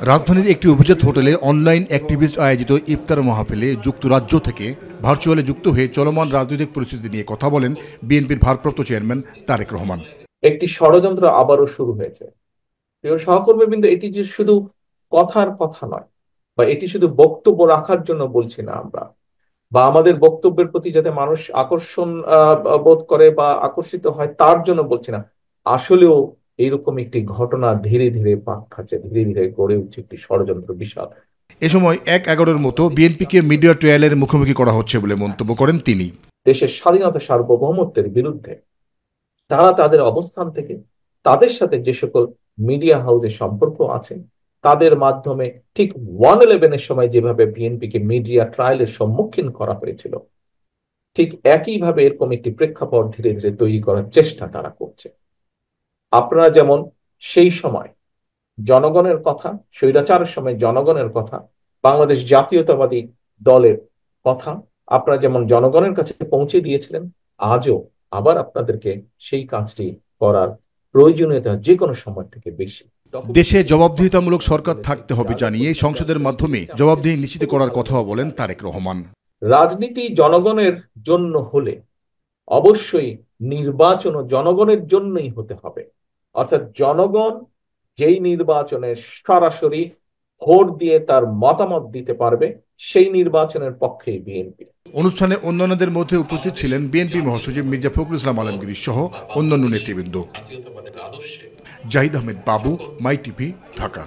রাজধানীর একটি অভিজাত হোটেলে অনলাইন অ্যাক্টিভিস্ট আয়োজিত ইফতার মাহফিলে যুক্তরাজ্য থেকে ভার্চুয়ালে যুক্ত হয়ে চলমান রাজনৈতিক পরিস্থিতি নিয়ে কথা বলেন বিএনপির ভারপ্রাপ্ত চেয়ারম্যান তারেক রহমান। একটি ষড়যন্ত্র আবারও শুরু হয়েছে। প্রিয় সহকর্মী, কিন্তু এটি যে শুধু কথার কথা নয়, বা এটি শুধু বক্তব্য রাখার জন্য বলছি না আমরা, বা আমাদের বক্তব্যের প্রতি যাতে মানুষ আকর্ষণ বোধ করে বা আকর্ষিত হয় তার জন্য বলছি না। আসলেও এইরকম একটি ঘটনা ধীরে ধীরে পাক খাচ্ছে, ধীরে ধীরে গড়ে উঠছে একটি ষড়যন্ত্র বিশাল। এ সময় ১/১১-র মতো বিএনপিকে মিডিয়া ট্রায়ালের মুখোমুখি করা হচ্ছে বলে মন্তব্য করেন তিনি। দেশের স্বাধীনতা সার্বভৌমত্বের বিরুদ্ধে তারা তাদের অবস্থান থেকে তাদের সাথে যে সকল মিডিয়া হাউসের সম্পর্ক আছে তাদের মাধ্যমে ঠিক 1/11-এর সময় যেভাবে বিএনপিকে মিডিয়া ট্রায়ালের সম্মুখীন করা হয়েছিল, ঠিক একইভাবে এরকম একটি প্রেক্ষাপট ধীরে ধীরে তৈরি করার চেষ্টা তারা করছে। আপনারা যেমন সেই সময় জনগণের কথা, স্বৈরাচারের সময় জনগণের কথা, বাংলাদেশ জাতীয়তাবাদী দলের কথা আপনারা যেমন জনগণের কাছে পৌঁছে দিয়েছিলেন, আজও আবার আপনাদেরকে সেই কাজটি করার প্রয়োজনীয়তা যে কোনো সময় থেকে বেশি। দেশে জবাবদিহিতামূলক সরকার থাকতে হবে জানিয়ে সংসদের মাধ্যমে জবাবদিহি নিশ্চিত করার কথাও বলেন তারেক রহমান। রাজনীতি জনগণের জন্য হলে অবশ্যই নির্বাচনও জনগণের জন্যই হতে হবে। অর্থাৎ জনগণ যেই নির্বাচনে সরাসরি ভোট দিয়ে তার মতামত দিতে পারবে সেই নির্বাচনের পক্ষেই বিএনপি। অনুষ্ঠানে অন্যান্যদের মধ্যে উপস্থিত ছিলেন বিএনপি মহাসচিব মির্জা ফখরুল ইসলাম আলমগীর সহ অন্যান্য নেতৃবৃন্দ। জাহিদ আহমেদ বাবু, মাই টিভি, ঢাকা।